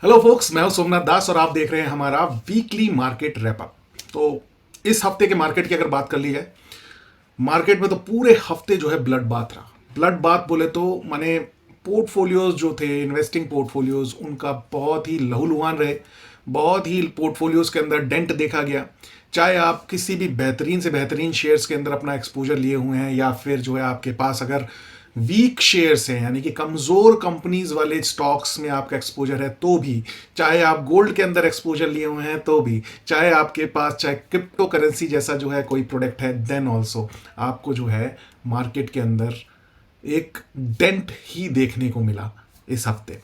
Hello focus, मैं हूं सोमनाथ दास और आप देख रहे हैं हमारा वीकली मार्केट रैपअप। तो इस हफ्ते के मार्केट की अगर बात कर ली है, मार्केट में तो पूरे हफ्ते जो है ब्लड बाथ रहा। ब्लड बाथ बोले तो माने पोर्टफोलियोज जो थे, इन्वेस्टिंग पोर्टफोलियोज, उनका बहुत ही लहूलुहान रहे। बहुत ही पोर्टफोलियोज के अंदर डेंट देखा गया। चाहे आप किसी भी बेहतरीन से बेहतरीन शेयर्स के अंदर अपना एक्सपोजर लिए हुए हैं, या फिर जो है आपके पास अगर वीक शेयर्स हैं, यानी कि कमजोर कंपनीज वाले स्टॉक्स में आपका एक्सपोजर है तो भी, चाहे आप गोल्ड के अंदर एक्सपोजर लिए हुए हैं तो भी, चाहे आपके पास चाहे क्रिप्टो करेंसी जैसा जो है कोई प्रोडक्ट है, देन ऑल्सो आपको जो है मार्केट के अंदर एक डेंट ही देखने को मिला इस हफ्ते।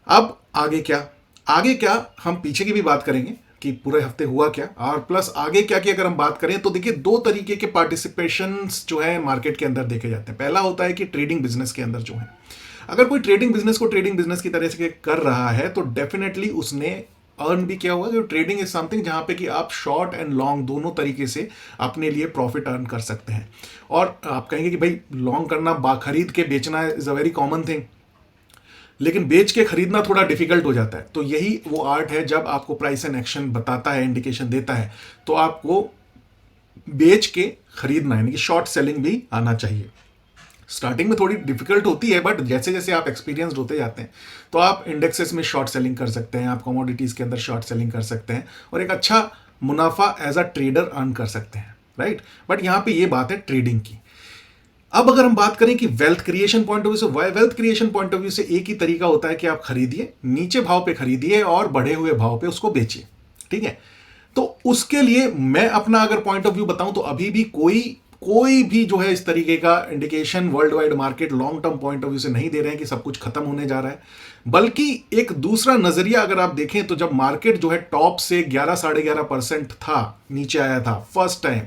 अब आगे क्या, आगे क्या हम पीछे की भी बात करेंगे कि पूरे हफ्ते हुआ क्या, और प्लस आगे क्या की अगर हम बात करें तो देखिए दो तरीके के पार्टिसिपेशन जो है मार्केट के अंदर देखे जाते हैं। पहला होता है कि ट्रेडिंग बिजनेस के अंदर जो है, अगर कोई ट्रेडिंग बिजनेस को ट्रेडिंग बिजनेस की तरह से कर रहा है तो डेफिनेटली उसने अर्न भी किया हुआ। जो ट्रेडिंग इज समथिंग जहां पे कि आप शॉर्ट एंड लॉन्ग दोनों तरीके से अपने लिए प्रॉफिट अर्न कर सकते हैं। और आप कहेंगे कि भाई लॉन्ग करना, खरीद के बेचना is a very common thing, लेकिन बेच के खरीदना थोड़ा डिफिकल्ट हो जाता है। तो यही वो आर्ट है, जब आपको प्राइस एंड एक्शन बताता है, इंडिकेशन देता है, तो आपको बेच के खरीदना, यानी कि शॉर्ट सेलिंग भी आना चाहिए। स्टार्टिंग में थोड़ी डिफिकल्ट होती है, बट जैसे जैसे आप एक्सपीरियंस्ड होते जाते हैं तो आप इंडेक्सेस में शॉर्ट सेलिंग कर सकते हैं, आप कमोडिटीज के अंदर शॉर्ट सेलिंग कर सकते हैं और एक अच्छा मुनाफा एज अ ट्रेडर अर्न कर सकते हैं, राइट। बट यहां पे ये बात है ट्रेडिंग की। अब अगर हम बात करें कि wealth creation point of view से, wealth creation point of view से एक ही तरीका होता है कि आप खरीदिए, नीचे भाव पे खरीदिए और बढ़े हुए भाव पे उसको बेचिए, ठीक है। तो उसके लिए मैं अपना अगर पॉइंट ऑफ व्यू बताऊं तो अभी भी कोई कोई भी जो है इस तरीके का indication world wide market long term point of view से नहीं दे रहे हैं कि सब कुछ खत्म होने जा रहा है। बल्कि एक दूसरा नजरिया अगर आप देखें तो जब मार्केट जो है टॉप से 11-11.5% था, नीचे आया था फर्स्ट टाइम,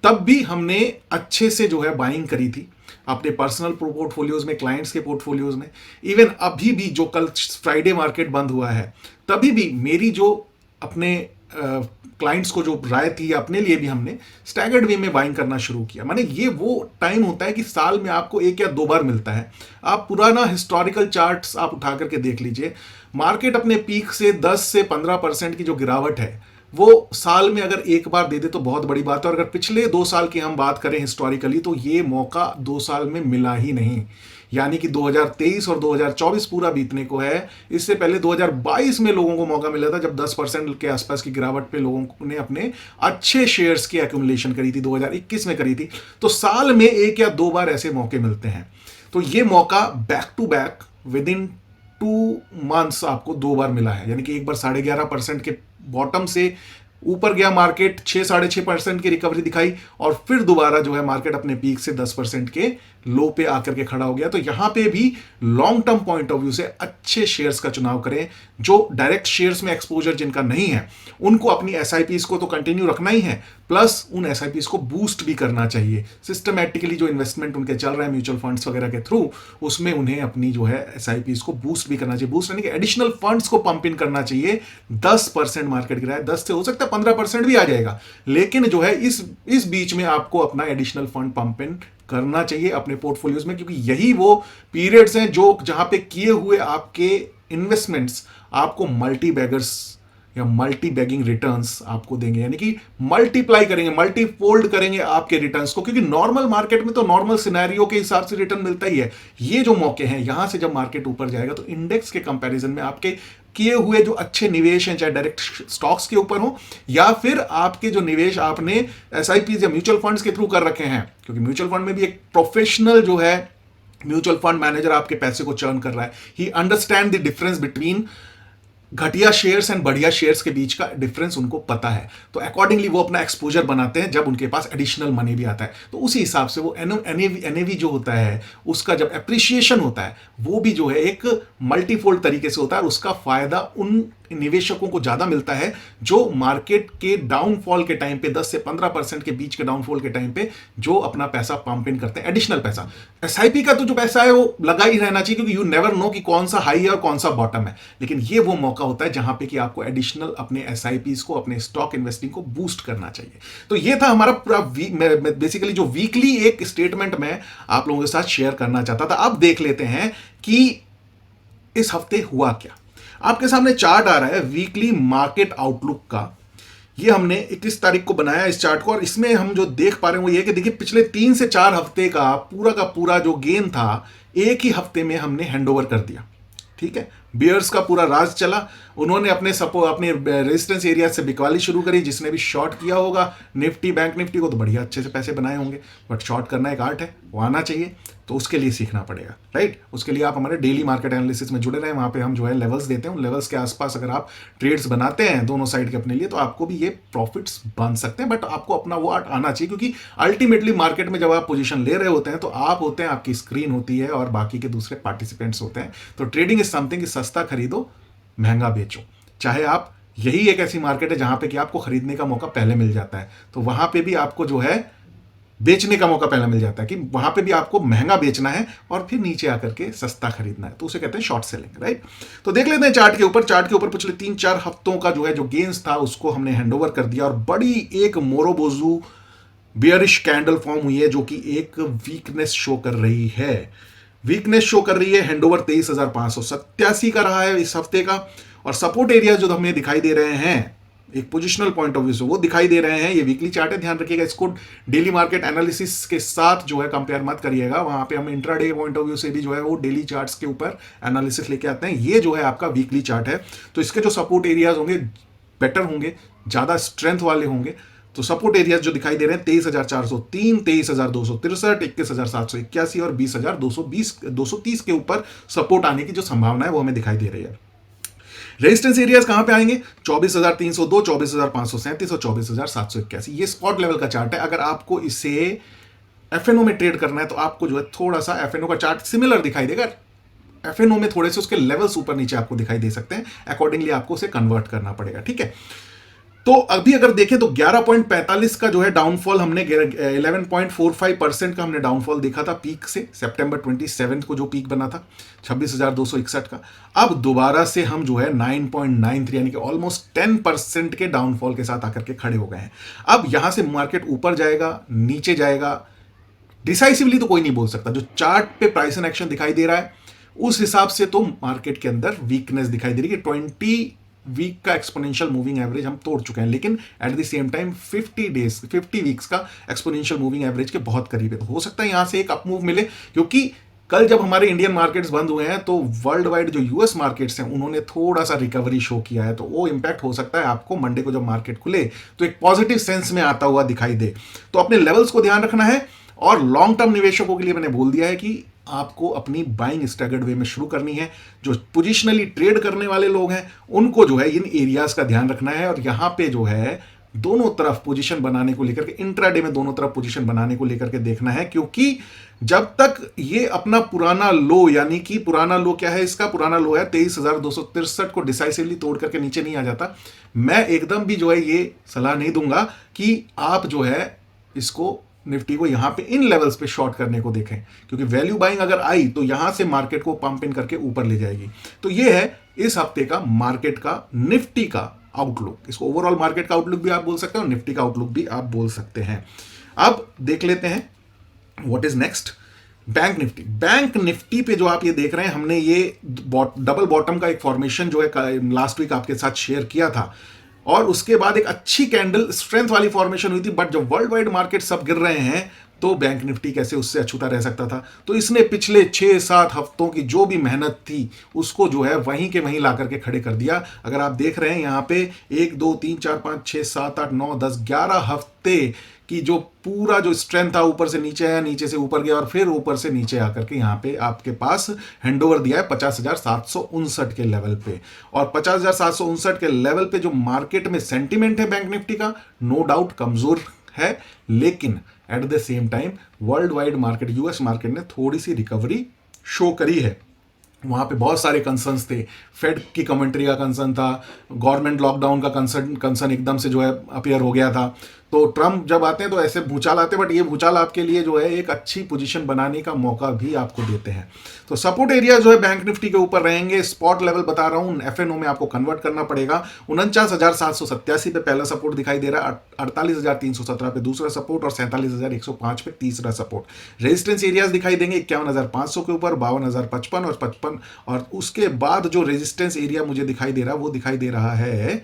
तब भी हमने अच्छे से जो है बाइंग करी थी अपने पर्सनल पोर्टफोलियोज में, क्लाइंट्स के पोर्टफोलियोज में। इवन अभी भी जो कल फ्राइडे मार्केट बंद हुआ है, तभी भी मेरी जो अपने क्लाइंट्स को जो राय थी, अपने लिए भी हमने स्टैगर्ड वे में बाइंग करना शुरू किया। माने ये वो टाइम होता है कि साल में आपको एक या दो बार मिलता है। आप पुराना हिस्टोरिकल चार्ट्स आप उठा करके देख लीजिए, मार्केट अपने पीक से 10 से 15% की जो गिरावट है वो साल में अगर एक बार दे दे तो बहुत बड़ी बात है। और अगर पिछले 2 साल की हम बात करें हिस्टोरिकली, तो ये मौका 2 साल में मिला ही नहीं। यानी कि 2023 और 2024 पूरा बीतने को है, इससे पहले 2022 में लोगों को मौका मिला था जब 10% के आसपास की गिरावट पे लोगों ने अपने अच्छे शेयर्स की एक्यूमुलेशन करी थी, 2021 में करी थी। तो साल में एक या दो बार ऐसे मौके मिलते हैं। तो ये मौका back to back within 2 months आपको दो बार मिला है। यानी कि एक बार 11.5% के बॉटम से ऊपर गया मार्केट, 6-6.5% की रिकवरी दिखाई, और फिर दोबारा जो है मार्केट अपने पीक से 10% के लो पे आकर के खड़ा हो गया। तो यहां पे भी long term point of view से अच्छे शेयर्स का चुनाव करें। जो डायरेक्ट शेयर्स में एक्सपोजर जिनका नहीं है, उनको अपनी एसआईपीज को तो कंटिन्यू रखना ही है, प्लस उन एसआईपीज को बूस्ट भी करना चाहिए। सिस्टमैटिकली जो इन्वेस्टमेंट उनके चल रहा है म्यूचुअल फंड्स वगैरह के थ्रू, उसमें उन्हें अपनी जो है एसआईपीज को बूस्ट भी करना चाहिए। बूस्ट यानी कि एडिशनल फंड्स को पंप इन करना चाहिए। 10% मार्केट गिरा है, 10 से हो सकता है 15% भी आ जाएगा, लेकिन जो है इस बीच में आपको अपना एडिशनल फंड पंप इन करना चाहिए अपने पोर्टफोलियोज में, क्योंकि यही वो पीरियड्स हैं जो जहां पे किए हुए आपके इन्वेस्टमेंट्स आपको मल्टी बैगर्स या मल्टी बैगिंग रिटर्न्स आपको देंगे। यानी कि मल्टीप्लाई करेंगे, मल्टीफोल्ड करेंगे आपके रिटर्न्स को, क्योंकि नॉर्मल मार्केट में तो नॉर्मल सिनेरियो के हिसाब से रिटर्न मिलता ही है। ये जो मौके हैं, यहां से जब मार्केट ऊपर जाएगा तो इंडेक्स के कंपैरिजन में आपके किए हुए जो अच्छे निवेश हैं, चाहे डायरेक्ट स्टॉक्स के ऊपर हो या फिर आपके जो निवेश आपने एसआईपीज या म्यूचुअल फंड्स के थ्रू कर रखे हैं, क्योंकि म्यूचुअल फंड में भी एक प्रोफेशनल जो है म्यूचुअल फंड मैनेजर आपके पैसे को चर्न कर रहा है। ही अंडरस्टैंड द डिफरेंस बिटवीन घटिया शेयर्स एंड बढ़िया शेयर्स के बीच का डिफरेंस उनको पता है। तो अकॉर्डिंगली वो अपना एक्सपोजर बनाते हैं जब उनके पास एडिशनल मनी भी आता है। तो उसी हिसाब से वो एनएवी जो होता है, उसका जब एप्रिसिएशन होता है, वो भी जो है एक मल्टीफोल्ड तरीके से होता है, और उसका फायदा उन निवेशकों को ज्यादा मिलता है जो मार्केट के डाउनफॉल के टाइम पे 10 से 15% के बीच के डाउनफॉल के टाइम पे जो अपना पैसा पंप इन करते हैं, एडिशनल पैसा। एसआईपी का तो जो पैसा है वो लगा ही रहना चाहिए, क्योंकि यू नेवर नो कि कौन सा हाई है और कौन सा बॉटम है। लेकिन ये वो मौका होता है जहां पे कि आपको एडिशनल अपने एसआईपीज को, अपने स्टॉक इन्वेस्टिंग को बूस्ट करना चाहिए। तो ये था हमारा पूरा बेसिकली जो वीकली एक स्टेटमेंट मैं आप लोगों के साथ शेयर करना चाहता था। अब देख लेते हैं कि इस हफ्ते हुआ क्या। आपके सामने चार्ट आ रहा है वीकली मार्केट आउटलुक का। ये हमने 21 तारीख को बनाया इस चार्ट को, और इसमें हम जो देख पा रहे हैं वो ये कि देखिए पिछले 3 से 4 हफ्ते का पूरा जो गेन था एक ही हफ्ते में हमने हैंडओवर कर दिया। ठीक है, बियर्स का पूरा राज चला, उन्होंने अपने रेजिस्टेंस एरिया से बिकवाली शुरू करी। जिसने भी शॉर्ट किया होगा निफ्टी बैंक निफ्टी को तो बढ़िया अच्छे से पैसे बनाए होंगे, बट शॉर्ट करना एक आर्ट है, वो आना चाहिए, तो उसके लिए सीखना पड़ेगा, राइट। उसके लिए आप हमारे डेली मार्केट एनालिसिस में जुड़े रहें, वहाँ पे हम जो है लेवल्स देते हैं, उन लेवल्स के आसपास अगर आप ट्रेड्स बनाते हैं दोनों साइड के अपने लिए तो आपको भी ये प्रॉफिट्स बन सकते हैं, बट आपको अपना वो आर्ट आना चाहिए, क्योंकि अल्टीमेटली मार्केट में जब आप पोजीशन ले रहे होते हैं तो आप होते हैं, आपकी स्क्रीन होती है और बाकी के दूसरे पार्टिसिपेंट्स होते हैं। तो ट्रेडिंग इज समथिंग, सस्ता खरीदो महंगा बेचो। चाहे आप, यही एक ऐसी मार्केट है जहां पे कि आपको खरीदने का मौका पहले मिल जाता है, तो वहां पे भी आपको जो है बेचने का मौका पहले मिल जाता है, कि वहां पे भी आपको महंगा बेचना है और फिर नीचे आकर के सस्ता खरीदना है, तो उसे कहते हैं शॉर्ट सेलिंग, राइट। तो देख लेते हैं चार्ट के ऊपर पिछले 3-4 हफ्तों का जो है जो गेन्स था उसको हमने हैंडओवर कर दिया, और बड़ी एक मोरोबोजू बियरिश कैंडल फॉर्म हुई है जो कि एक वीकनेस शो कर रही है। हैंडओवर 23,587 का रहा है इस हफ्ते का, और सपोर्ट एरिया जो हमें दिखाई दे रहे हैं एक पोजिशनल पॉइंट ऑफ व्यू से वो दिखाई दे रहे हैं। ये वीकली चार्ट है, ध्यान रखिएगा, इसको डेली मार्केट एनालिसिस के साथ जो है कंपेयर मत करिएगा, वहां पे हम इंट्राडे पॉइंट ऑफ व्यू से भी जो है वो डेली चार्ट्स के ऊपर एनालिसिस लेके आते हैं। ये जो है आपका वीकली चार्ट है, तो इसके जो सपोर्ट एरियाज होंगे बेटर होंगे, ज्यादा स्ट्रेंथ वाले होंगे। तो सपोर्ट एरियाज जो दिखाई दे रहे हैं 23,403, 23,263, 21,781 और 20,230 के ऊपर सपोर्ट आने की जो संभावना है वो हमें दिखाई दे रही है। रेजिस्टेंस एरियाज कहां पे आएंगे? 24,302, 24,537 और 24,781। ये स्पॉट लेवल का चार्ट है। अगर आपको इसे एफएनओ में ट्रेड करना है तो आपको जो है थोड़ा सा एफएनओ का चार्ट सिमिलर दिखाई देगा, एफएनओ में थोड़े से उसके लेवल्स ऊपर नीचे आपको दिखाई दे सकते हैं, अकॉर्डिंगली आपको उसे कन्वर्ट करना पड़ेगा, ठीक है। तो अभी अगर देखें तो 11.45 का जो है डाउनफॉल हमने 11.45% का हमने डाउनफॉल देखा था पीक से, सितंबर 27 को जो पीक बना था 26,261 का। अब दोबारा से हम जो है 9.93 यानी कि ऑलमोस्ट 10% के डाउनफॉल के साथ आकर के खड़े हो गए हैं। अब यहां से मार्केट ऊपर जाएगा नीचे जाएगा डिसाइसिवली तो कोई नहीं बोल सकता। जो चार्ट पे प्राइस एंड एक्शन दिखाई दे रहा है उस हिसाब से तो मार्केट के अंदर वीकनेस दिखाई दे रही है कि 20 वीक का एक्सपोनेंशियल मूविंग एवरेज हम तोड़ चुके हैं, लेकिन at the same time 50 weeks का एक्सपोनेंशियल मूविंग एवरेज के बहुत करीब है। तो हो सकता है यहां से एक अप मूव मिले, क्योंकि कल जब हमारे इंडियन मार्केट्स बंद हुए हैं तो वर्ल्ड वाइड जो यूएस मार्केट्स हैं उन्होंने थोड़ा सा रिकवरी शो किया है, तो वो इंपैक्ट हो सकता है आपको मंडे को जब मार्केट खुले तो एक पॉजिटिव सेंस में आता हुआ दिखाई दे। तो अपने लेवल्स को ध्यान रखना है, और लॉन्ग टर्म निवेशकों के लिए मैंने बोल दिया है कि आपको अपनी बाइंग स्टैगर्ड वे में शुरू करनी है। जो पोजिशनली ट्रेड करने वाले लोग हैं उनको जो है इन एरियाज का ध्यान रखना है, और यहां पे जो है दोनों तरफ पोजीशन बनाने को लेकर के, इंट्राडे में दोनों तरफ पोजीशन बनाने को लेकर के देखना है, क्योंकि जब तक ये अपना पुराना लो, यानी कि पुराना लो क्या है, इसका पुराना लो है 23,263 को डिसाइसिवली तोड़ करके नीचे नहीं आ जाता, मैं एकदम भी जो है ये सलाह नहीं दूंगा कि आप जो है इसको निफ्टी को यहां पे इन लेवल्स पे शॉर्ट करने को देखें, क्योंकि वैल्यू बाइंग अगर आई तो यहां से मार्केट को पंप इन करके ऊपर ले जाएगी। तो ये है इस हफ्ते का मार्केट का निफ्टी का आउटलुक। इसको ओवरऑल मार्केट का आउटलुक भी आप बोल सकते हैं और निफ्टी का आउटलुक भी आप बोल सकते हैं। अब देख लेते हैं what is next. Bank Nifty पे जो आप ये देख रहे हैं, हमने ये डबल बॉटम का एक फॉर्मेशन जो है लास्ट वीक आपके साथ शेयर किया था, और उसके बाद एक अच्छी कैंडल स्ट्रेंथ वाली फॉर्मेशन हुई थी, बट जब वर्ल्ड वाइड मार्केट सब गिर रहे हैं तो बैंक निफ्टी कैसे उससे अछूता रह सकता था। तो इसने पिछले 6-7 हफ्तों की जो भी मेहनत थी उसको जो है वहीं के वहीं ला करके खड़े कर दिया। अगर आप देख रहे हैं यहाँ पे 1 2 3 4 5 6 7 8 9 10 11 हफ्ते कि जो पूरा जो स्ट्रेंथ था ऊपर से नीचे आया, नीचे से ऊपर गया और फिर ऊपर से नीचे आकर के यहाँ पे आपके पास हैंडओवर दिया है 50,759 के लेवल पे। और 50,759 के लेवल पे जो मार्केट में सेंटीमेंट है बैंक निफ्टी का, नो डाउट कमजोर है, लेकिन at the same time world wide market, US market ने थोड़ी सी रिकवरी शो करी है। वहाँ पे बहुत सारे कंसर्न्स थे, फेड की कमेंट्री का कंसर्न था, गवर्नमेंट लॉकडाउन का कंसर्न एकदम से जो है अपीयर हो गया था। तो ट्रम्प जब आते हैं तो ऐसे भूचाल आते हैं, बट ये भूचाल आपके लिए जो है एक अच्छी पोजीशन बनाने का मौका भी आपको देते हैं। तो सपोर्ट एरिया जो है बैंक निफ्टी के ऊपर रहेंगे। स्पॉट लेवल बता रहा हूं, एफएनओ में आपको कन्वर्ट करना पड़ेगा। 49,787 पे पहला सपोर्ट दिखाई दे रहा है, 48,317 पे दूसरा सपोर्ट और 47,105 पे तीसरा सपोर्ट। रेजिस्टेंस एरियाज दिखाई देंगे 51,500 के ऊपर, 52,055 और 55, और उसके बाद जो रेजिस्टेंस एरिया मुझे दिखाई दे रहा है वो दिखाई दे रहा है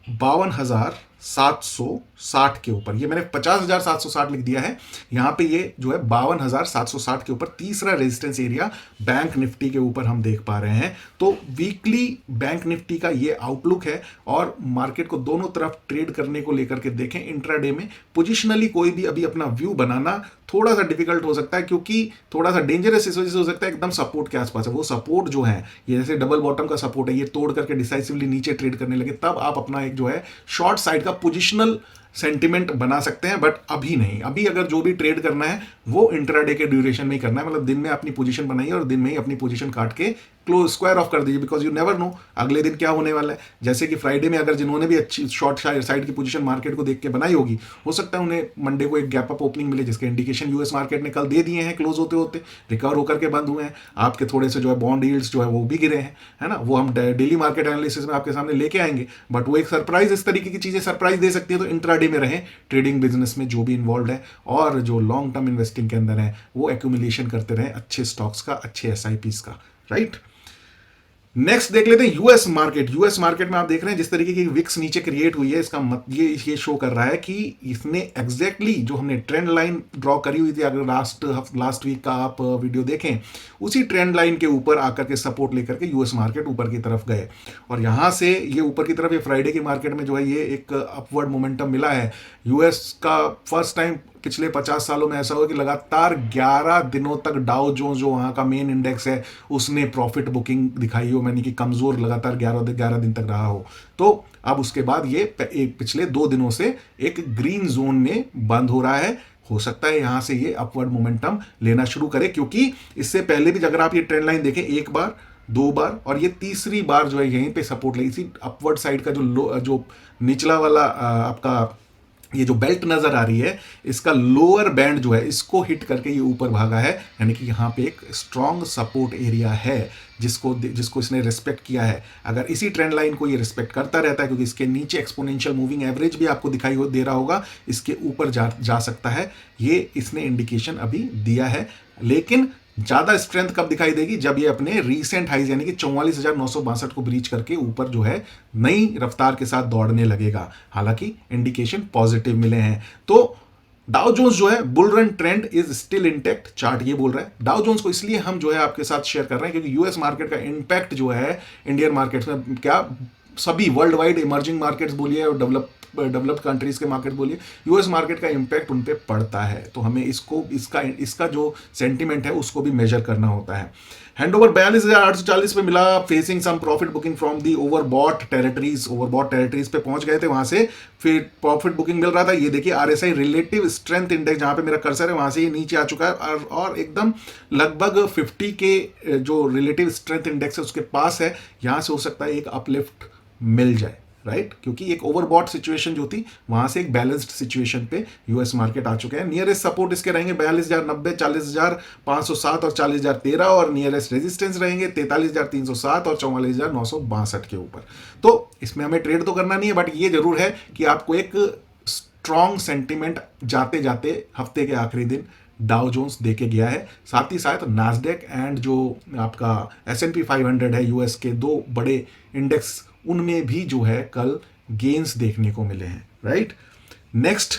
52,760 के ऊपर। ये मैंने 50,760 लिख दिया है, यहां पे ये जो है 52,760 के ऊपर तीसरा रेजिस्टेंस एरिया बैंक निफ्टी के ऊपर हम देख पा रहे हैं। तो वीकली बैंक निफ्टी का ये आउटलुक है, और मार्केट को दोनों तरफ ट्रेड करने को लेकर के देखें। इंट्राडे में पोजिशनली कोई भी अभी अपना व्यू बनाना थोड़ा सा डिफिकल्ट हो सकता है, क्योंकि थोड़ा सा डेंजरस इस वजह से हो सकता है एकदम सपोर्ट के आसपास है। वो सपोर्ट जो है, ये जैसे डबल बॉटम का सपोर्ट है, ये तोड़ करके डिसाइसिवली नीचे ट्रेड करने लगे, तब आप अपना एक जो है शॉर्ट साइड का पोजिशनल सेंटिमेंट बना सकते हैं, बट अभी नहीं। अभी अगर जो भी ट्रेड करना है वो इंट्राडे के ड्यूरेशन में ही करना है, मतलब दिन में अपनी पोजीशन बनाइए और दिन में ही अपनी पोजीशन काट के क्लोज स्क्वायर ऑफ कर दीजिए, बिकॉज यू नेवर नो अगले दिन क्या होने वाला है। जैसे कि फ्राइडे में अगर जिन्होंने भी अच्छी शॉर्ट साइड की पोजीशन मार्केट को देख के बनाई होगी, हो सकता है उन्हें मंडे को एक गैप अप ओपनिंग मिले, जिसके इंडिकेशन यूएस मार्केट ने कल दे दिए हैं, क्लोज होते होते रिकवर होकर के बंद हुए हैं। आपके थोड़े से जो है बॉन्ड यील्ड्स जो है वो भी गिरे हैं, है ना, वो हम डेली मार्केट एनालिसिस में आपके सामने लेके आएंगे। बट वो एक सरप्राइज, इस तरीके की चीजें सरप्राइज दे सकती है। तो इंट्राडे में रहें, ट्रेडिंग बिजनेस में जो भी इन्वॉल्व है और जो लॉन्ग टर्म इन्वेस्टिंग के अंदर है, वो एक्यूमुलेशन करते रहें अच्छे स्टॉक्स का, अच्छे एसआईपीस का, राइट। नेक्स्ट देख लेते हैं यूएस मार्केट। यूएस मार्केट में आप देख रहे हैं जिस तरीके की विक्स नीचे क्रिएट हुई है, इसका ये शो कर रहा है कि इसने एग्जैक्टली जो हमने ट्रेंड लाइन ड्रॉ करी हुई थी, अगर लास्ट वीक का आप वीडियो देखें, उसी ट्रेंड लाइन के ऊपर आकर के सपोर्ट लेकर के यूएस मार्केट ऊपर की तरफ गए, और यहां से ये ऊपर की तरफ, ये फ्राइडे की मार्केट में जो है ये एक अपवर्ड मोमेंटम मिला है। यूएस का फर्स्ट टाइम पिछले 50 सालों में ऐसा हुआ कि लगातार 11 दिनों तक डाउ जोन्स जो वहाँ का मेन इंडेक्स है उसने प्रॉफिट बुकिंग दिखाई हो, यानी कि कमजोर लगातार 11 दिन तक रहा हो। तो अब उसके बाद ये पिछले 2 दिनों से एक ग्रीन जोन में बंद हो रहा है। हो सकता है यहां से ये अपवर्ड मोमेंटम लेना शुरू करे, क्योंकि इससे पहले भी अगर आप ये ट्रेंड लाइन देखें, एक बार, 2 बार और ये तीसरी बार जो है यहीं पे सपोर्ट लगी थी। अपवर्ड साइड का जो निचला वाला आपका ये जो बेल्ट नजर आ रही है, इसका लोअर बैंड जो है इसको हिट करके ये ऊपर भागा है, यानी कि यहाँ पे एक स्ट्रॉन्ग सपोर्ट एरिया है जिसको इसने रिस्पेक्ट किया है। अगर इसी ट्रेंड लाइन को ये रिस्पेक्ट करता रहता है, क्योंकि इसके नीचे एक्सपोनेंशियल मूविंग एवरेज भी आपको दिखाई दे रहा होगा, इसके ऊपर जा सकता है, ये इसने इंडिकेशन अभी दिया है। लेकिन ज्यादा स्ट्रेंथ कब दिखाई देगी, जब ये अपने रीसेंट हाइज यानी कि 44,962 को ब्रीच करके ऊपर जो है नई रफ्तार के साथ दौड़ने लगेगा। हालांकि इंडिकेशन पॉजिटिव मिले हैं। तो डाउ जोन्स जो है bull run trend is still intact, chart ये बोल रहा है। डाउ जोन्स को इसलिए हम जो है आपके साथ शेयर कर रहे हैं क्योंकि यूएस मार्केट का इंपैक्ट जो है इंडियन मार्केट्स में, क्या सभी वर्ल्ड वाइड इमर्जिंग मार्केट्स बोलिए और डेवलप्ड कंट्रीज के मार्केट बोलिए, यूएस मार्केट का इंपैक्ट उन पे पड़ता है। तो हमें इसका जो सेंटीमेंट है उसको भी मेजर करना होता है। हैंडओवर 42,840 पे मिला, facing some profit booking from the overbought territories पे पहुंच गए थे, वहां से फिर प्रॉफिट बुकिंग मिल रहा था। ये देखिए आरएसआई रिलेटिव स्ट्रेंथ इंडेक्स, जहां पे मेरा कर्सर है वहां से ये नीचे आ चुका है और एकदम लगभग 50 के जो रिलेटिव स्ट्रेंथ इंडेक्स है उसके पास है। यहां से हो सकता है एक अपलिफ्ट मिल जाए, राइट, क्योंकि एक ओवरबॉट सिचुएशन जो थी वहां से एक बैलेंस्ड सिचुएशन पे यूएस मार्केट आ चुके हैं। नियरेस्ट सपोर्ट इसके रहेंगे 42,090, 40,507 और 40,013, और नियरेस्ट रेजिस्टेंस रहेंगे 43,307 और 44,962 के ऊपर। तो इसमें हमें ट्रेड तो करना नहीं है, बट ये जरूर है कि आपको एक स्ट्रॉन्ग सेंटिमेंट जाते जाते हफ्ते के आखिरी दिन डाउ जोन्स देके गया है। साथ ही साथ नास्डेक एंड जो आपका S&P 500 है यूएस के 2 बड़े इंडेक्स, उनमें भी जो है कल गेन्स देखने को मिले हैं, राइट। नेक्स्ट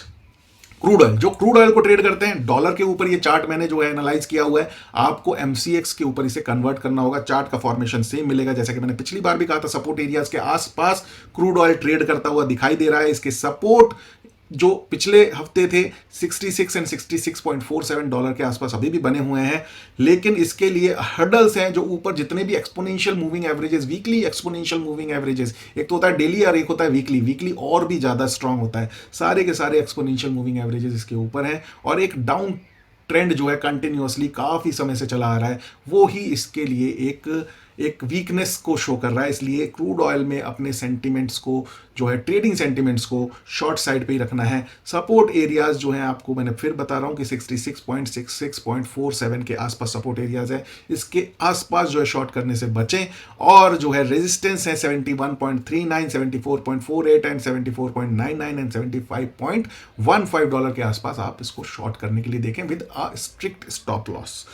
क्रूड ऑयल, जो क्रूड ऑयल को ट्रेड करते हैं डॉलर के ऊपर, ये चार्ट मैंने जो है एनालाइज किया हुआ है। आपको MCX के ऊपर इसे कन्वर्ट करना होगा, चार्ट का फॉर्मेशन सेम मिलेगा। जैसे कि मैंने पिछली बार भी कहा था, सपोर्ट एरियाज के आसपास क्रूड ऑयल ट्रेड करता हुआ दिखाई दे रहा है। इसके सपोर्ट जो पिछले हफ्ते थे 66 एंड 66.47 डॉलर के आसपास अभी भी बने हुए हैं, लेकिन इसके लिए हर्डल्स हैं जो ऊपर जितने भी exponential moving averages, weekly exponential moving averages, एक तो होता है डेली और एक होता है वीकली और भी ज्यादा स्ट्रांग होता है। सारे के सारे एक्सपोनेंशियल मूविंग एवरेजेस इसके ऊपर हैं, और एक डाउन ट्रेंड जो है कंटिन्यूअसली काफी समय से चला आ रहा है, वो ही इसके लिए एक वीकनेस को शो कर रहा है, इसलिए क्रूड ऑयल में अपने सेंटिमेंट्स को जो है, ट्रेडिंग सेंटिमेंट्स को शॉर्ट साइड पे ही रखना है। सपोर्ट एरियाज जो हैं आपको मैंने फिर बता रहा हूं कि 66.47 के आसपास सपोर्ट एरियाज है, इसके आसपास जो है शॉर्ट करने से बचें। और जो है रेजिस्टेंस है 71.39, 74.48 एंड 74.99 एंड 75.15 डॉलर के आसपास आप इसको शॉर्ट करने के लिए देखें with a strict stop loss.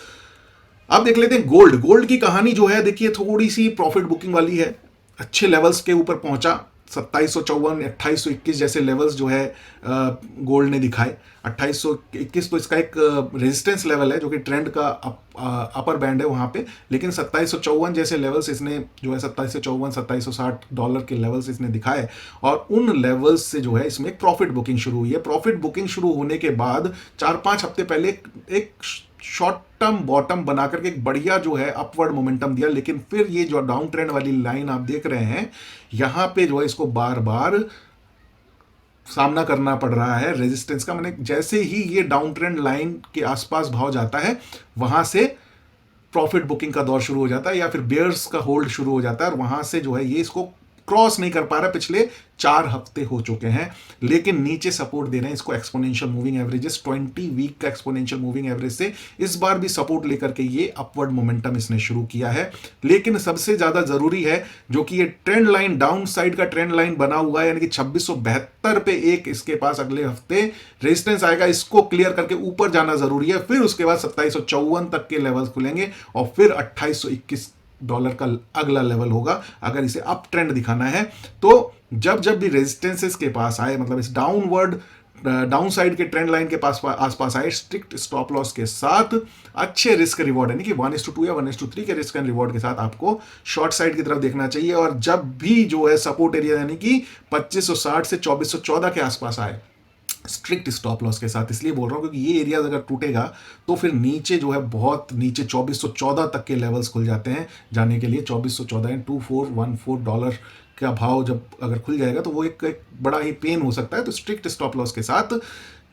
अब देख लेते हैं गोल्ड। गोल्ड की कहानी जो है देखिए थोड़ी सी प्रॉफिट बुकिंग वाली है, अच्छे लेवल्स के ऊपर पहुंचा, 2754 2821 जैसे लेवल्स जो है गोल्ड ने दिखाए। 2821 तो इसका एक रेजिस्टेंस लेवल है जो कि ट्रेंड का अपर बैंड है वहां पे, लेकिन 2754 जैसे लेवल्स इसने जो है 2754 2760 डॉलर के लेवल्स इसने दिखाए, और उन लेवल्स से जो है इसमें एक प्रॉफिट बुकिंग शुरू हुई है। प्रॉफिट बुकिंग शुरू होने के बाद 4-5 हफ्ते पहले एक शॉर्ट टर्म बॉटम बना करके एक बढ़िया जो है अपवर्ड मोमेंटम दिया, लेकिन फिर ये जो डाउन ट्रेंड वाली लाइन आप देख रहे हैं यहां पे जो है इसको बार बार सामना करना पड़ रहा है रेजिस्टेंस का। मैंने जैसे ही ये डाउन ट्रेंड लाइन के आसपास भाव जाता है वहां से प्रॉफिट बुकिंग का दौर शुरू हो जाता है, या फिर बेयर्स का होल्ड शुरू हो जाता है, और वहां से जो है ये इसको क्रॉस नहीं कर पा रहा। पिछले 4 हफ्ते हो चुके हैं, लेकिन नीचे सपोर्ट दे रहे हैं इसको एक्सपोनेंशियल मूविंग एवरेजेस, 20 वीक का एक्सपोनेंशियल मूविंग एवरेज से इस बार भी सपोर्ट लेकर के ये अपवर्ड मोमेंटम इसने शुरू किया है। लेकिन सबसे ज्यादा जरूरी है जो कि ये ट्रेंड लाइन, डाउन साइड का ट्रेंड लाइन बना हुआ है, यानी कि 2672 पे एक इसके पास अगले हफ्ते रेजिस्टेंस आएगा, इसको क्लियर करके ऊपर जाना जरूरी है। फिर उसके बाद 2754 तक के लेवल्स खुलेंगे और फिर 2821 डॉलर का अगला लेवल होगा अगर इसे अप ट्रेंड दिखाना है। तो जब जब भी रेजिस्टेंसेस के पास आए, मतलब इस डाउन साइड के ट्रेंड लाइन के पास आसपास आए, स्ट्रिक्ट स्टॉप लॉस के साथ अच्छे रिस्क रिवॉर्ड, यानी कि 1:2 या 1:3 के रिस्क एंड रिवॉर्ड के साथ आपको शॉर्ट साइड की तरफ देखना चाहिए। और जब भी जो है सपोर्ट एरिया यानी कि 2560 से 2414 के आसपास आए, स्ट्रिक्ट स्टॉप लॉस के साथ इसलिए बोल रहा हूं क्योंकि ये एरिया अगर टूटेगा तो फिर नीचे जो है बहुत नीचे 2414 तक के लेवल्स खुल जाते हैं जाने के लिए। 2414 एंड 2414 डॉलर का भाव जब अगर खुल जाएगा तो वो एक बड़ा ही पेन हो सकता है। तो स्ट्रिक्ट स्टॉप लॉस के साथ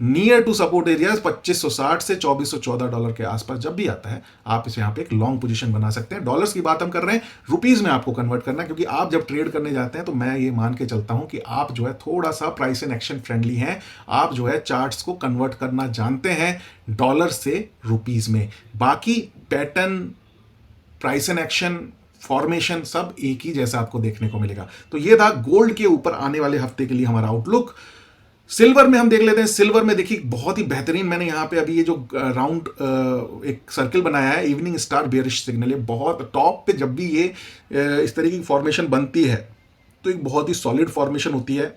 नियर टू सपोर्ट एरियाज 2560 से 2414 डॉलर के आसपास जब भी आता है आप इस यहाँ पे एक लॉन्ग पोजीशन बना सकते हैं। डॉलर्स की बात हम कर रहे हैं, रुपीज में आपको कन्वर्ट करना है, क्योंकि आप जब ट्रेड करने जाते हैं तो मैं ये मान के चलता हूं कि आप जो है थोड़ा सा प्राइस एंड एक्शन फ्रेंडली हैं, आप जो है चार्ट्स को कन्वर्ट करना जानते हैं डॉलर से रुपीज में। बाकी pattern, price and action, formation सब एक ही जैसा आपको देखने को मिलेगा। तो ये था गोल्ड के ऊपर आने वाले हफ्ते के लिए हमारा आउटलुक। सिल्वर में हम देख लेते हैं। सिल्वर में देखिए बहुत ही बेहतरीन, मैंने यहां पे अभी ये जो राउंड एक सर्कल बनाया है, इवनिंग स्टार बेयरिश सिग्नल, ये बहुत टॉप पे जब भी ये इस तरीके की फॉर्मेशन बनती है तो एक बहुत ही सॉलिड फॉर्मेशन होती है।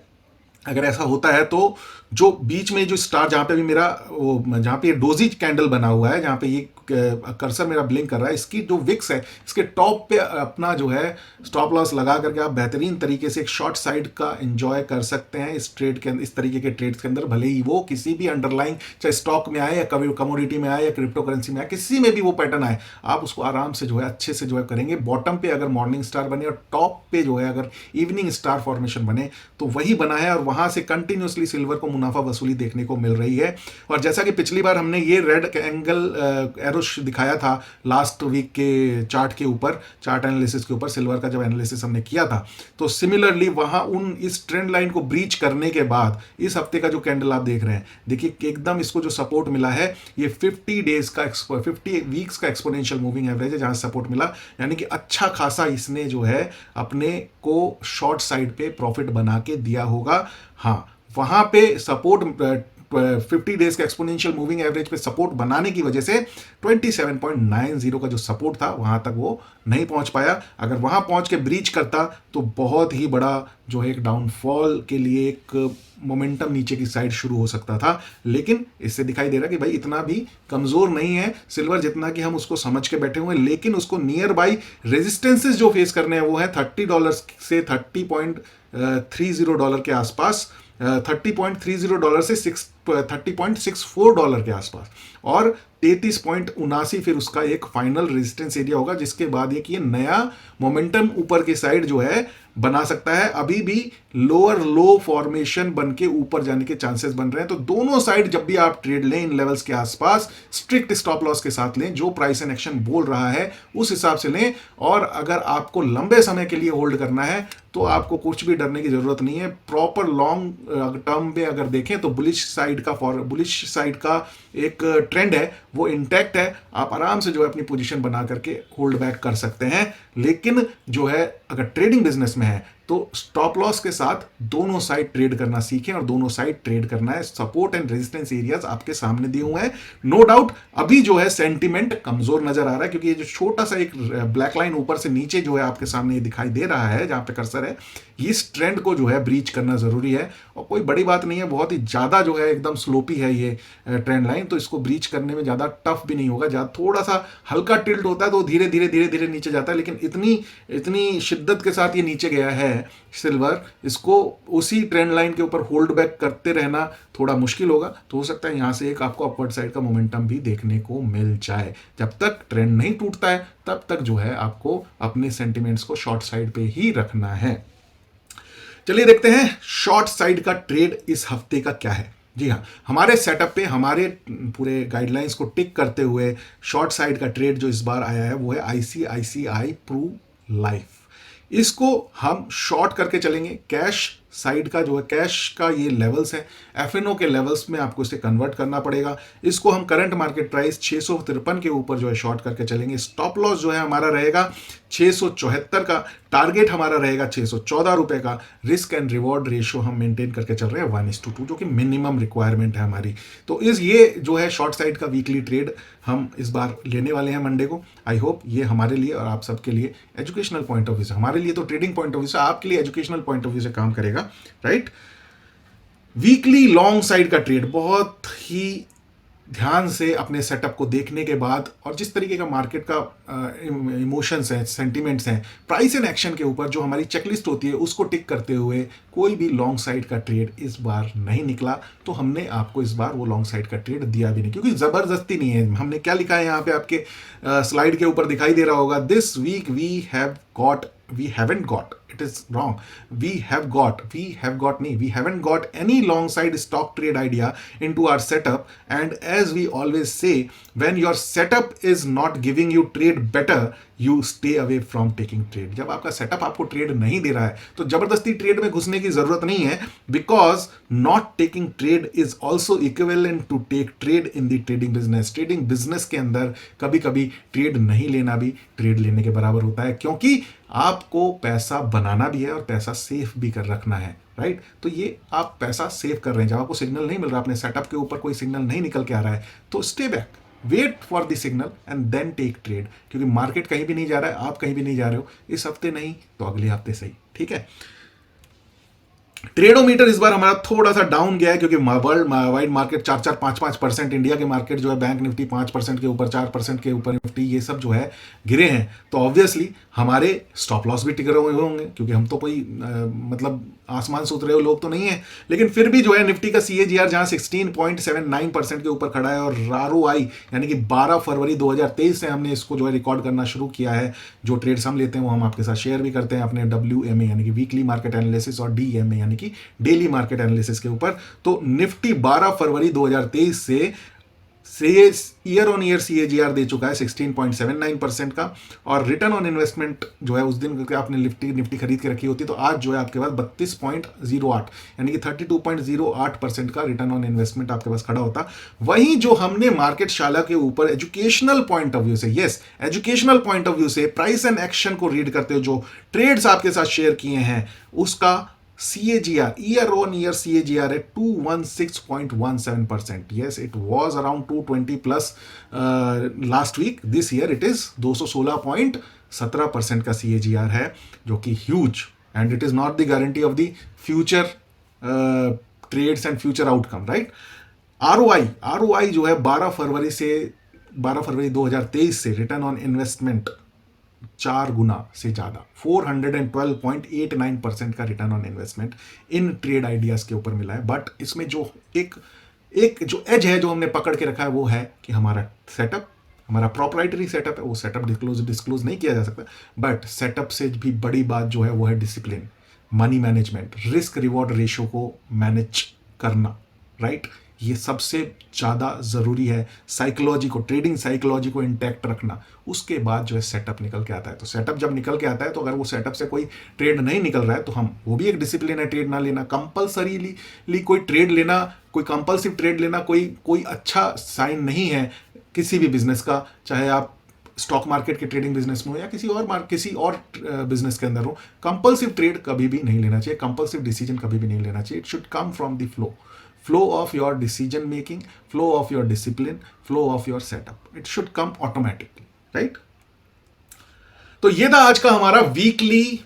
अगर ऐसा होता है तो जो बीच में जो स्टार, जहां पे भी मेरा जहां पे ये डोजी कैंडल बना हुआ है, जहां पे ये कर्सर मेरा ब्लिंक कर रहा है, इसकी जो विक्स है इसके टॉप पे अपना जो है स्टॉप लॉस लगा करके आप बेहतरीन तरीके से एक शॉर्ट साइड का एंजॉय कर सकते हैं इस ट्रेड के, इस तरीके के ट्रेड्स के अंदर। भले ही वो किसी भी अंडरलाइंग, चाहे स्टॉक में आए या कमोडिटी में आए या क्रिप्टो करेंसी में आए, किसी में भी वो पैटर्न आए, आप उसको आराम से जो है अच्छे से जो है करेंगे। बॉटम पे अगर मॉर्निंग स्टार बने और टॉप पे जो है अगर इवनिंग स्टार फॉर्मेशन बने तो वही बना है, और वहां से कंटिन्यूसली सिल्वर को मुनाफा वसूली देखने को मिल रही है। और जैसा कि पिछली बार हमने ये रेड एंगल एरो दिखाया था लास्ट वीक के चार्ट के ऊपर, चार्ट एनालिसिस के ऊपर, सिल्वर का जब एनालिसिस हमने किया था, तो सिमिलरली वहां उन इस ट्रेंड लाइन को ब्रीच करने के बाद इस हफ्ते का जो कैंडल आप देख रहे हैं, देखिए एकदम इसको जो सपोर्ट मिला है ये 50 डेज का 50 वीक्स का एक्सपोनेंशियल मूविंग एवरेज है, जहां सपोर्ट मिला, यानी कि अच्छा खासा इसने जो है अपने को शॉर्ट साइड पे प्रॉफिट बना के दिया होगा। हाँ, वहां पे सपोर्ट 50 डेज का एक्सपोनेंशियल मूविंग एवरेज पे सपोर्ट बनाने की वजह से 27.90 का जो सपोर्ट था वहां तक वो नहीं पहुंच पाया। अगर वहां पहुंच के ब्रीच करता तो बहुत ही बड़ा जो है एक डाउनफॉल के लिए एक मोमेंटम नीचे की साइड शुरू हो सकता था, लेकिन इससे दिखाई दे रहा कि भाई इतना भी कमजोर नहीं है सिल्वर जितना कि हम उसको समझ के बैठे हुए हैं। लेकिन उसको नियर बाई रेजिस्टेंसेस जो फेस करने हैं वो है $30 से $30.30 के आसपास, $30.30 से $30.64 के आसपास, और 33.79 फिर उसका एक फाइनल रेजिस्टेंस एरिया होगा, जिसके बाद ये नया मोमेंटम ऊपर की साइड जो है बना सकता है। अभी भी लोअर लो फॉर्मेशन बन के ऊपर जाने के चांसेस बन रहे हैं। तो दोनों साइड जब भी आप ट्रेड लें इन लेवल्स के आसपास, स्ट्रिक्ट स्टॉप लॉस के साथ लें, जो प्राइस एंड एक्शन बोल रहा है उस हिसाब से लें। और अगर आपको लंबे समय के लिए होल्ड करना है तो आपको कुछ भी डरने की जरूरत नहीं है। प्रॉपर लॉन्ग टर्म में अगर देखें तो बुलिश साइड का एक ट्रेंड है, वो इंटैक्ट है। आप आराम से जो है अपनी पोजीशन बना करके होल्ड बैक कर सकते हैं। लेकिन जो है अगर ट्रेडिंग बिजनेस में है तो स्टॉप लॉस के साथ दोनों साइड ट्रेड करना सीखें, और दोनों साइड ट्रेड करना है। सपोर्ट एंड रेजिस्टेंस एरियाज आपके सामने दिए हुए हैं। नो डाउट अभी जो है सेंटिमेंट कमजोर नजर आ रहा है, क्योंकि ये जो छोटा सा एक ब्लैक लाइन ऊपर से नीचे जो है आपके सामने ये दिखाई दे रहा है, जहां पे कर्सर है, इस ट्रेंड को जो है ब्रीच करना जरूरी है। और कोई बड़ी बात नहीं है, बहुत ही ज्यादा जो है एकदम स्लोपी है ये ट्रेंड लाइन, तो इसको ब्रीच करने में ज्यादा टफ भी नहीं होगा। थोड़ा सा हल्का टिल्ट होता है तो धीरे धीरे नीचे जाता है, लेकिन इतनी शिद्दत के साथ ये नीचे गया है सिल्वर, इसको उसी ट्रेंड लाइन के ऊपर होल्ड बैक करते रहना थोड़ा मुश्किल होगा। तो हो सकता है यहां से एक आपको अपवर्ड साइड का मोमेंटम भी देखने को मिल जाए। जब तक ट्रेंड नहीं टूटता है तब तक जो है आपको अपने सेंटिमेंट्स को शॉर्ट साइड पे ही रखना है। चलिए देखते हैं शॉर्ट साइड का ट्रेड इस हफ्ते का क्या है। जी हाँ, हमारे सेटअप पे हमारे पूरे गाइडलाइंस को टिक करते हुए शॉर्ट साइड का ट्रेड जो इस बार आया है वो है ICICI प्रू लाइफ। इसको हम शॉर्ट करके चलेंगे। कैश साइड का जो है, कैश का ये लेवल्स है, FNO के लेवल्स में आपको इसे कन्वर्ट करना पड़ेगा। इसको हम करंट मार्केट प्राइस 653 के ऊपर जो है शॉर्ट करके चलेंगे। स्टॉप लॉस जो है हमारा रहेगा 674 का, टारगेट हमारा रहेगा 614 रुपए का। रिस्क एंड रिवॉर्ड रेशियो हम मेंटेन करके चल रहे हैं 1:2, जो कि मिनिमम रिक्वायरमेंट है हमारी। तो ये जो है शॉर्ट साइड का वीकली ट्रेड हम इस बार लेने वाले हैं मंडे को। आई होप ये हमारे लिए और आप सबके लिए एजुकेशनल पॉइंट ऑफ व्यू से, हमारे लिए तो ट्रेडिंग पॉइंट ऑफ व्यू से, आपके लिए एजुकेशनल पॉइंट ऑफ व्यू से काम करेगा, राइट। वीकली लॉन्ग साइड का ट्रेड बहुत ही ध्यान से अपने सेटअप को देखने के बाद, और जिस तरीके का मार्केट का इमोशंस हैं, सेंटिमेंट्स हैं, प्राइस एंड एक्शन के ऊपर जो हमारी चेकलिस्ट होती है उसको टिक करते हुए कोई भी लॉन्ग साइड का ट्रेड इस बार नहीं निकला। तो हमने आपको इस बार वो लॉन्ग साइड का ट्रेड दिया भी नहीं, क्योंकि जबरदस्ती नहीं है। हमने क्या लिखा है यहाँ पे आपके स्लाइड के ऊपर दिखाई दे रहा होगा, this week we haven't got, it is wrong, we have got नहीं, we haven't got any long side stock trade idea into our setup. And as we always say, when your setup is not giving you trade better, you stay away from taking trade. जब आपका setup आपको trade नहीं दे रहा है तो जबरदस्ती trade में घुसने की जरूरत नहीं है, because not taking trade is also equivalent to take trade in the trading business. Trading business के अंदर कभी कभी ट्रेड नहीं लेना भी ट्रेड लेने के बराबर होता है, क्योंकि आपको पैसा बनाना भी है और पैसा सेफ भी कर रखना है, राइट। तो ये आप पैसा सेव कर रहे हैं। जब आपको सिग्नल नहीं मिल रहा, अपने सेटअप के ऊपर कोई सिग्नल नहीं निकल के आ रहा है, तो stay back, wait for the signal and then take trade. क्योंकि मार्केट कहीं भी नहीं जा रहा है, आप कहीं भी नहीं जा रहे हो, इस हफ्ते नहीं तो अगले हफ्ते सही, ठीक है। ट्रेडोमीटर इस बार हमारा थोड़ा सा डाउन गया है, क्योंकि वर्ल्ड वाइड मार्केट 4-4, 5-5%, इंडिया के मार्केट जो है बैंक निफ्टी 5% के ऊपर, 4% के ऊपर निफ्टी, ये सब जो है गिरे हैं। तो ऑब्वियसली हमारे स्टॉप लॉस भी टिक रहे हुए होंगे, क्योंकि हम तो कोई मतलब आसमान से उतरे हुए लोग तो नहीं है। लेकिन फिर भी जो है निफ्टी का CAGR जहां 16.79% के ऊपर खड़ा है, और ROI यानी कि 12 फरवरी 2023 से हमने इसको जो है रिकॉर्ड करना शुरू किया है। जो ट्रेड्स हम लेते हैं वो हम आपके साथ शेयर भी करते हैं अपने WMA यानी कि वीकली मार्केट एनालिसिस, और DMA यानी कि डेली मार्केट एनालिसिस के ऊपर। तो निफ्टी 12 फरवरी 2023 से ईयर ऑन ईयर CAGR दे चुका है 16.79% का, और रिटर्न ऑन इन्वेस्टमेंट जो है उस दिन आपने निफ्टी खरीद के रखी होती, तो आज जो है आपके पास 32.08 यानी कि 32.08% का रिटर्न ऑन इन्वेस्टमेंट आपके पास खड़ा होता। वहीं जो हमने मार्केट शाला के ऊपर एजुकेशनल पॉइंट ऑफ व्यू से, एजुकेशनल पॉइंट ऑफ व्यू से प्राइस एंड एक्शन को रीड करते हुए जो ट्रेड्स आपके साथ शेयर किए हैं, उसका CAGR, year on year CAGR है 216.17%. Yes, it was around 220 plus last week. This year it is 216.17% का CAGR है, जो कि huge, and it is not the guarantee of the future trades and future outcome, right. ROI जो है 12 फरवरी 2023 से return on investment 4 गुना से ज्यादा 412.89% का return on investment in trade ideas के ऊपर मिला है। बट इसमें जो एक एक जो एज है जो हमने पकड़ के रखा है वो है कि हमारा सेटअप, हमारा प्रॉपराइटरी सेटअप है, वो सेटअप डिस्क्लोज नहीं किया जा सकता, बट सेटअप से भी बड़ी बात जो है वो है discipline, money management, risk reward ratio को मैनेज करना, राइट। ये सबसे ज़्यादा ज़रूरी है, साइकोलॉजी को, ट्रेडिंग साइकोलॉजी को इंटैक्ट रखना। उसके बाद जो है सेटअप निकल के आता है। तो सेटअप जब निकल के आता है तो अगर वो सेटअप से कोई ट्रेड नहीं निकल रहा है तो हम, वो भी एक डिसिप्लिन है ट्रेड ना लेना, कंपल्सरीली कोई ट्रेड लेना, कोई कंपल्सिव ट्रेड लेना कोई अच्छा साइन नहीं है किसी भी बिजनेस का, चाहे आप स्टॉक मार्केट के ट्रेडिंग बिजनेस में हो या किसी और बिजनेस के अंदर हो। कंपल्सिव ट्रेड कभी भी नहीं लेना चाहिए, कंपल्सिव डिसीजन कभी भी नहीं लेना चाहिए। It should come from the flow of your decision making, flow of your discipline, flow of your setup. It should come automatically, right. तो ये था आज का हमारा weekly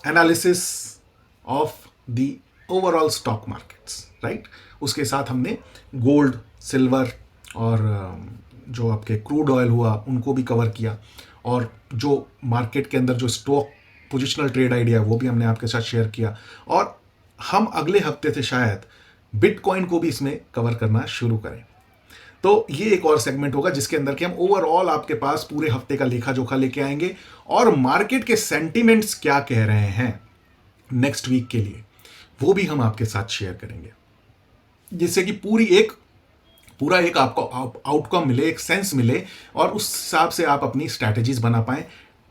analysis of the overall stock markets, right. उसके साथ हमने gold, silver और जो आपके क्रूड ऑयल हुआ उनको भी कवर किया, और जो मार्केट के अंदर जो स्टॉक पोजिशनल ट्रेड आइडिया वो भी हमने आपके साथ शेयर किया। और हम अगले हफ्ते से शायद बिटकॉइन को भी इसमें कवर करना शुरू करें। तो ये एक और सेगमेंट होगा जिसके अंदर कि हम ओवरऑल आपके पास पूरे हफ्ते का लेखा जोखा लेके आएंगे और मार्केट के सेंटिमेंट्स क्या कह रहे हैं नेक्स्ट वीक के लिए, वो भी हम आपके साथ शेयर करेंगे, जिससे कि पूरा एक आपको आउटकम मिले, एक सेंस मिले, और उस हिसाब से आप अपनी स्ट्रैटेजीज बना पाएं,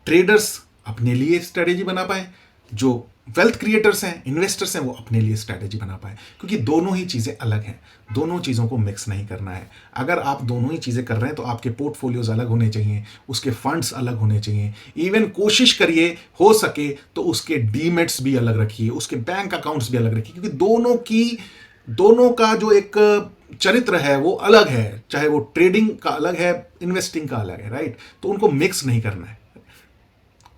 ट्रेडर्स अपने लिए स्ट्रैटेजी बना पाएं, जो वेल्थ क्रिएटर्स हैं, इन्वेस्टर्स हैं, वो अपने लिए स्ट्रैटेजी बना पाएं। क्योंकि दोनों ही चीज़ें अलग हैं, दोनों चीज़ों को मिक्स नहीं करना है। अगर आप दोनों ही चीज़ें कर रहे हैं तो आपके पोर्टफोलियोज अलग होने चाहिए, उसके फंड्स अलग होने चाहिए। इवन कोशिश करिए हो सके तो उसके डीमेट्स भी अलग रखिए, उसके बैंक अकाउंट्स भी अलग रखिए, क्योंकि दोनों का जो एक चरित्र है वो अलग है, चाहे वो ट्रेडिंग का अलग है, इन्वेस्टिंग का अलग है, राइट। तो उनको मिक्स नहीं करना है।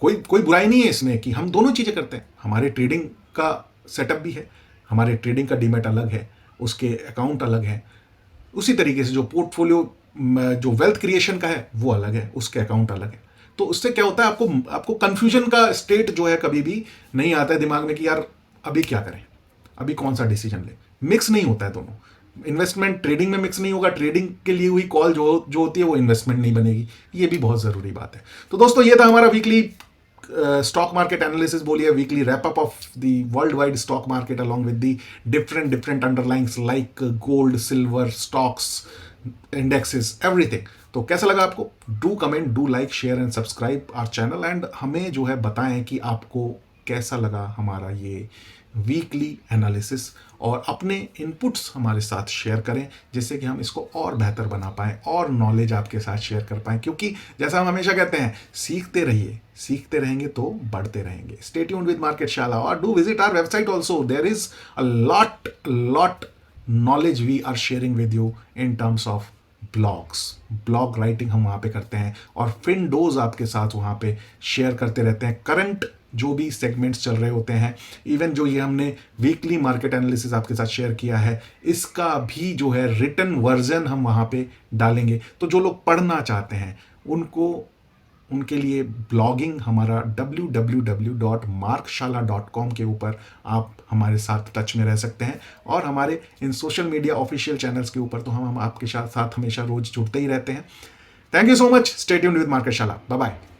कोई बुराई नहीं है इसमें कि हम दोनों चीज़ें करते हैं। हमारे ट्रेडिंग का सेटअप भी है, हमारे ट्रेडिंग का डीमेट अलग है, उसके अकाउंट अलग है। उसी तरीके से जो पोर्टफोलियो जो वेल्थ क्रिएशन का है वो अलग है, उसके अकाउंट अलग है। तो उससे क्या होता है, आपको कंफ्यूजन का स्टेट जो है कभी भी नहीं आता है दिमाग में कि यार अभी क्या करें, अभी कौन सा डिसीजन ले। मिक्स नहीं होता है दोनों। इन्वेस्टमेंट ट्रेडिंग में मिक्स नहीं होगा, ट्रेडिंग के लिए हुई कॉल जो होती है वो इन्वेस्टमेंट नहीं बनेगी। ये भी बहुत ज़रूरी बात है। तो दोस्तों ये था हमारा वीकली स्टॉक मार्केट एनालिसिस, बोलिए weekly wrap up of the world wide stock market along with the different underlyings like gold, silver, stocks, indexes, everything. तो कैसा लगा आपको? Do comment, do like, share and subscribe our channel, and हमें जो है बताएं कि आपको कैसा लगा हमारा ये वीकली एनालिसिस, और अपने इनपुट्स हमारे साथ शेयर करें जिससे कि हम इसको और बेहतर बना पाएं और नॉलेज आपके साथ शेयर कर पाएं। क्योंकि जैसा हम हमेशा कहते हैं, सीखते रहिए, सीखते रहेंगे तो बढ़ते रहेंगे। Stay tuned with market Shala, और do visit our website also. There is a lot knowledge we are sharing with you in terms of blog writing हम वहाँ पे करते हैं, और फिनडोज आपके साथ वहाँ पे शेयर करते रहते हैं। करंट जो भी सेगमेंट्स चल रहे होते हैं, इवन जो ये हमने वीकली मार्केट एनालिसिस आपके साथ शेयर किया है, इसका भी जो है रिटन वर्जन हम वहाँ पे डालेंगे। तो जो लोग पढ़ना चाहते हैं उनके लिए ब्लॉगिंग हमारा www.markshala.com के ऊपर आप हमारे साथ टच में रह सकते हैं, और हमारे इन सोशल मीडिया ऑफिशियल चैनल्स के ऊपर तो हम आपके साथ हमेशा रोज जुड़ते ही रहते हैं। Thank you so much. Stay tuned with market Shala. Bye bye.